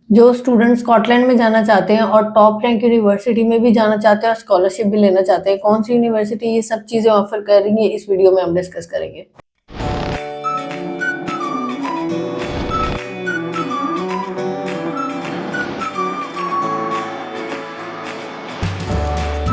जो student Scotland में जाना चाहते हैं और टॉप रैंक यूनिवर्सिटी में भी जाना चाहते हैं और स्कॉलरशिप भी लेना चाहते हैं, कौन सी यूनिवर्सिटी ये सब चीज़ें ऑफर कर रही है, इस वीडियो में हम डिस्कस करेंगे।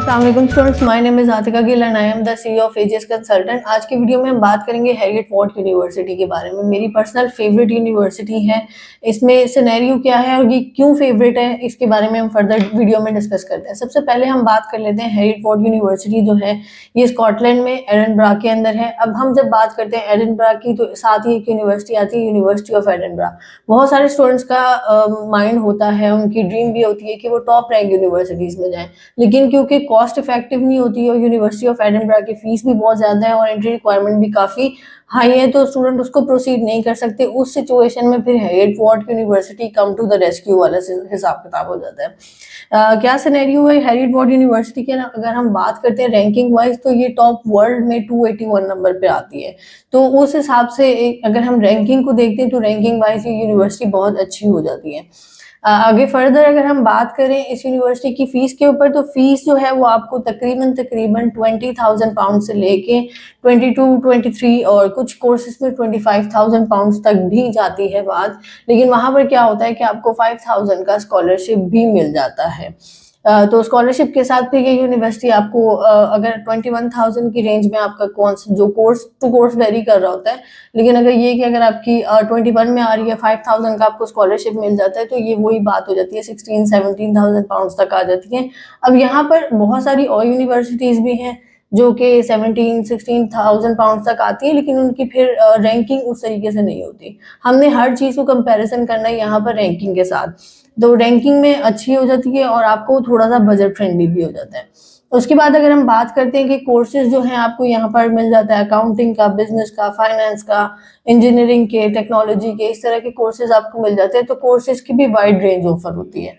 अस्सलाम students, my name is Atika Gill and I am the CEO of AGS consultant. आज की वीडियो में हम बात करेंगे हैरियट वॉट यूनिवर्सिटी के बारे में। मेरी पर्सनल फेवरेट यूनिवर्सिटी है। इसमें सिनेरियो क्या है और ये क्यों फेवरेट है, इसके बारे में हम फर्दर वीडियो में डिस्कस करते हैं। सबसे पहले हम बात कर लेते हैं हैरियट वॉट यूनिवर्सिटी जो है ये स्कॉटलैंड में एडिनबरा के अंदर है। अब हम जब बात करते हैं एडिनबरा की तो साथ ही एक यूनिवर्सिटी आती है, यूनिवर्सिटी ऑफ एडिनबरा। बहुत सारे स्टूडेंट्स का माइंड होता है, उनकी ड्रीम भी होती है कि वो टॉप रैंक यूनिवर्सिटीज में जाएं, लेकिन क्योंकि कॉस्ट इफेक्टिव नहीं होती है और यूनिवर्सिटी ऑफ एडिनबरा की फीस भी बहुत ज़्यादा है और एंट्री रिक्वायरमेंट भी काफ़ी हाई है, तो स्टूडेंट उसको प्रोसीड नहीं कर सकते। उस सिचुएशन में फिर Heriot Watt University come to the rescue वाला हिसाब किताब हो जाता है। क्या सिनेरियो है हैरियट वॉट यूनिवर्सिटी के, अगर हम बात करते हैं रैंकिंग वाइज तो ये टॉप वर्ल्ड में 281 नंबर पे आती है। तो उस हिसाब से अगर हम रैंकिंग को देखते हैं तो रैंकिंग वाइज ये यूनिवर्सिटी बहुत अच्छी हो जाती है। आगे फर्दर अगर हम बात करें इस यूनिवर्सिटी की फीस के ऊपर, तो फीस जो है वो आपको तकरीबन 20,000 पाउंड से लेके 22, 23 और कुछ कोर्सेज में 25,000 पाउंड तक भी जाती है बात। लेकिन वहां पर क्या होता है कि आपको 5,000 का स्कॉलरशिप भी मिल जाता है। तो स्कॉलरशिप के साथ फिर ये यूनिवर्सिटी आपको अगर 21,000 की रेंज में आपका कौन जो कोर्स टू कोर्स वेरी कर रहा होता है, लेकिन अगर ये कि अगर आपकी 21 में आ रही है 5,000 का आपको स्कॉलरशिप मिल जाता है, तो ये वही बात हो जाती है 16-17,000 पाउंड तक आ जाती है। अब यहाँ पर बहुत सारी और यूनिवर्सिटीज भी हैं जो कि 17-16,000 पाउंड तक आती है, लेकिन उनकी फिर रैंकिंग उस तरीके से नहीं होती। हमने हर चीज़ को कंपैरिजन करना है यहाँ पर रैंकिंग के साथ, तो रैंकिंग में अच्छी हो जाती है और आपको थोड़ा सा बजट फ्रेंडली भी हो जाता है। उसके बाद अगर हम बात करते हैं कि कोर्सेज जो हैं आपको यहाँ पर मिल जाता है, अकाउंटिंग का, बिजनेस का, फाइनेंस का, इंजीनियरिंग के, टेक्नोलॉजी के, इस तरह के कोर्सेज आपको मिल जाते हैं। तो कोर्सेज की भी वाइड रेंज ऑफर होती है।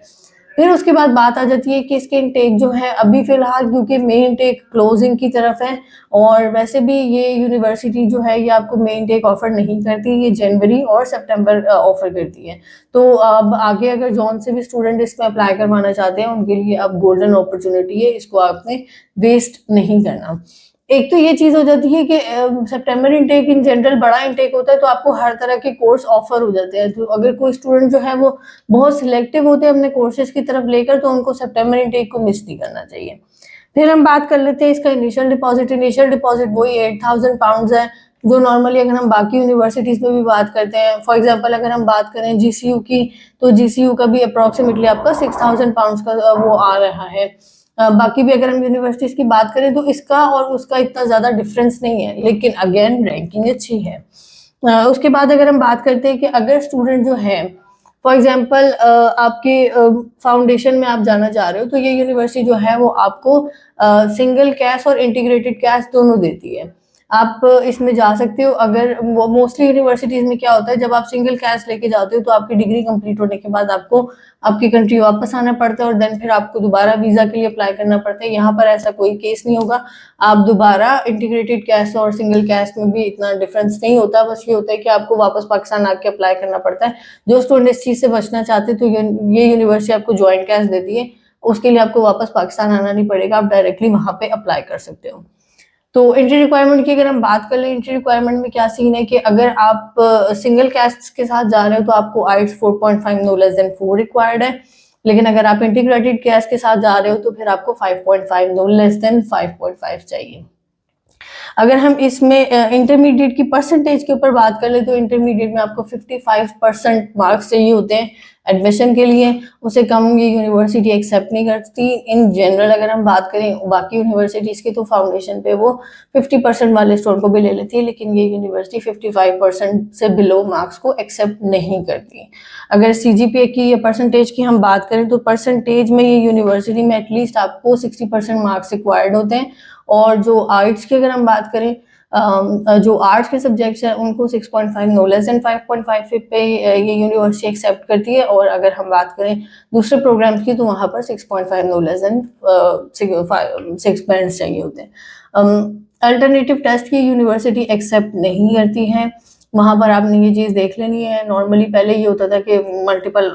फिर उसके बाद बात आ जाती है कि इसके इनटेक जो है अभी फिलहाल, क्योंकि मेन इनटेक क्लोजिंग की तरफ है और वैसे भी ये यूनिवर्सिटी जो है ये आपको मेन इनटेक ऑफर नहीं करती, ये जनवरी और सितंबर ऑफर करती है। तो अब आगे अगर जॉन से भी स्टूडेंट इसमें अप्लाई करवाना चाहते हैं उनके लिए अब गोल्डन अपॉर्चुनिटी है, इसको आपने वेस्ट नहीं करना। एक तो ये चीज हो जाती है कि सितंबर इनटेक इन जनरल बड़ा इनटेक होता है, तो आपको हर तरह के कोर्स ऑफर हो जाते हैं। तो अगर कोई स्टूडेंट जो है वो बहुत सिलेक्टिव होते हैं अपने कोर्सेज की तरफ लेकर, तो उनको सितंबर इनटेक को मिस नहीं करना चाहिए। फिर हम बात कर लेते हैं इसका इनिशियल डिपॉजिट। इनिशियल डिपॉजिट वही 8,000 पाउंड है, जो नॉर्मली अगर हम बाकी यूनिवर्सिटीज में भी बात करते हैं, फॉर एग्जांपल अगर हम बात करें जीसीयू की, तो जीसीयू का भी अप्रोक्सीमेटली आपका 6,000 पाउंड का वो आ रहा है। बाकी भी अगर हम यूनिवर्सिटीज की बात करें तो इसका और उसका इतना ज्यादा डिफरेंस नहीं है, लेकिन अगेन रैंकिंग अच्छी है। उसके बाद अगर हम बात करते हैं कि अगर स्टूडेंट जो है फॉर एग्जाम्पल आपके फाउंडेशन में आप जाना चाह रहे हो, तो ये यूनिवर्सिटी जो है वो आपको सिंगल कैश और इंटीग्रेटेड कैश दोनों देती है। आप इसमें जा सकते हो। अगर वो मोस्टली यूनिवर्सिटीज में क्या होता है, जब आप सिंगल कैश लेके जाते हो तो आपकी डिग्री कंप्लीट होने के बाद आपको आपकी कंट्री वापस आना पड़ता है और देन फिर आपको दोबारा वीजा के लिए अप्लाई करना पड़ता है। यहाँ पर ऐसा कोई केस नहीं होगा। आप दोबारा इंटीग्रेटेड कैश और सिंगल कैश में भी इतना डिफरेंस नहीं होता, बस ये होता है कि आपको वापस पाकिस्तान आके अप्लाई करना पड़ता है। जो स्टूडेंट इस चीज से बचना चाहते हैं तो ये यूनिवर्सिटी आपको ज्वाइंट कैश देती है, उसके लिए आपको वापस पाकिस्तान आना नहीं पड़ेगा, आप डायरेक्टली वहां पे अप्लाई कर सकते हो। तो एंट्री रिक्वायरमेंट की अगर हम बात कर लें, एंट्री रिक्वायरमेंट में क्या सीन है कि अगर आप सिंगल कैस्ट के साथ जा रहे हो तो आपको आइट्स 4.5 नो लेस देन 4 रिक्वायर्ड है, लेकिन अगर आप इंटीग्रेटेड कैस्ट के साथ जा रहे हो तो फिर आपको 5.5 नो लेस देन 5.5 चाहिए। अगर हम इसमें इंटरमीडिएट की परसेंटेज के ऊपर बात कर ले, तो इंटरमीडिएट में आपको 55% मार्क्स चाहिए होते हैं एडमिशन के लिए, उससे कम ये यूनिवर्सिटी एक्सेप्ट नहीं करती। इन जनरल अगर हम बात करें बाकी यूनिवर्सिटीज़ की, तो फाउंडेशन पे वो 50% वाले स्टूडेंट को भी ले लेती है, लेकिन ये यूनिवर्सिटी 55% से बिलो मार्क्स को एक्सेप्ट नहीं करती। अगर सीजीपीए की या परसेंटेज की हम बात करें, तो परसेंटेज में ये यूनिवर्सिटी में एटलीस्ट आपको 60% मार्क्स रिक्वायर्ड होते हैं। और जो आर्ट्स की अगर हम बात करें, जो आर्ट्स के सब्जेक्ट्स हैं उनको 6.5 नो लेस देन 5.5 पे ये यूनिवर्सिटी एक्सेप्ट करती है। और अगर हम बात करें दूसरे प्रोग्राम्स की, तो वहाँ पर 6.5 नो लेस देन 6 बैंड्स चाहिए होते हैं। अल्टरनेटिव टेस्ट की यूनिवर्सिटी एक्सेप्ट नहीं करती है, वहाँ पर आपने ये चीज़ देख लेनी है। नॉर्मली पहले ये होता था कि मल्टीपल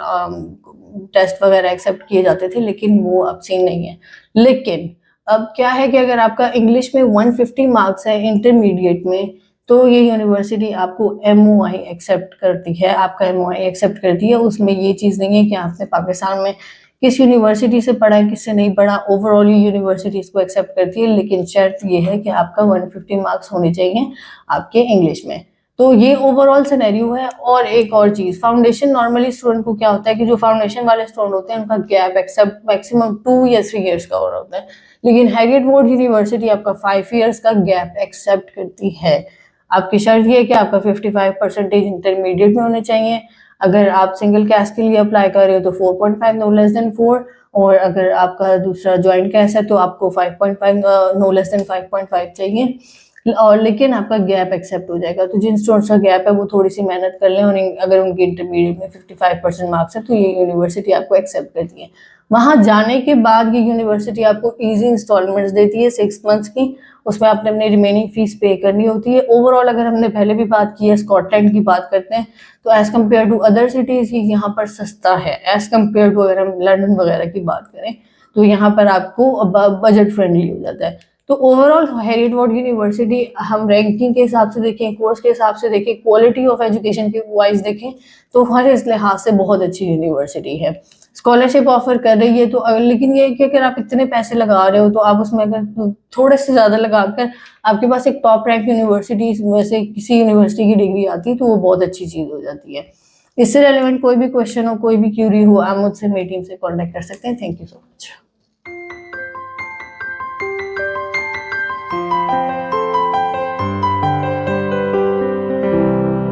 टेस्ट वगैरह एक्सेप्ट किए जाते थे, लेकिन वो अब सीन नहीं है। लेकिन अब क्या है कि अगर आपका इंग्लिश में 150 मार्क्स है इंटरमीडिएट में, तो ये यूनिवर्सिटी आपको MOI एक्सेप्ट करती है, आपका MOI एक्सेप्ट करती है। उसमें ये चीज़ नहीं है कि आपने पाकिस्तान में किस यूनिवर्सिटी से पढ़ा है, किससे नहीं पढ़ा, ओवरऑल ये यूनिवर्सिटी इसको एक्सेप्ट करती है, लेकिन शर्त ये है कि आपका 150 मार्क्स होने चाहिए आपके इंग्लिश में। तो ये ओवरऑल सिनेरियो है। और एक और चीज़, फाउंडेशन नॉर्मली स्टूडेंट को क्या होता है कि जो फाउंडेशन वाले स्टूडेंट होते हैं उनका गैप एक्सेप्ट मैक्सिमम 2 या 3 ईयर्स का हो रहा होता है, लेकिन हैरियट वॉर्ड यूनिवर्सिटी आपका 5 ईयर्स का गैप एक्सेप्ट करती है। आपकी शर्त ये है कि आपका 55% इंटरमीडिएट में होने चाहिए। अगर आप सिंगल कैस्ट के लिए अप्लाई कर रहे हो तो 4.5 नो लेस देन 4, और अगर आपका दूसरा ज्वाइंट कैस्ट है तो आपको 5.5 नो लेस देन 5.5 चाहिए, और लेकिन आपका गैप एक्सेप्ट हो जाएगा। तो जिन स्टूडेंट्स का गैप है वो थोड़ी सी मेहनत कर लें, और अगर उनके इंटरमीडिएट में 55% मार्क्स है तो ये यूनिवर्सिटी आपको एक्सेप्ट करती है। वहाँ जाने के बाद ये यूनिवर्सिटी आपको ईजी इंस्टॉलमेंट्स देती है 6 मंथ्स की, उसमें आपने अपनी रिमेनिंग फीस पे करनी होती है। ओवरऑल अगर हमने पहले भी बात की है, स्कॉटलैंड की बात करते हैं, तो as compare to other cities ये यहाँ पर सस्ता है। एज कम्पेयर टू अगर हम लंदन वगैरह की बात करें तो यहाँ पर आपको बजट फ्रेंडली हो जाता है। तो ओवरऑल हैरियट वॉर्ड यूनिवर्सिटी हम रैंकिंग के हिसाब से देखें, कोर्स के हिसाब से देखें, क्वालिटी ऑफ एजुकेशन के वाइज देखें, तो हर इस लिहाज से बहुत अच्छी यूनिवर्सिटी है। स्कॉलरशिप ऑफर कर रही है, तो लेकिन ये है कि अगर आप इतने पैसे लगा रहे हो तो आप उसमें अगर थोड़े से ज़्यादा लगाकर आपके पास एक टॉप रैंक यूनिवर्सिटी में से किसी यूनिवर्सिटी की डिग्री आती है तो वो बहुत अच्छी चीज़ हो जाती है। इससे रेलिवेंट कोई भी क्वेश्चन हो, कोई भी क्यूरी हो, आप मुझसे मेरी टीम से कॉन्टैक्ट कर सकते हैं। Thank you so much.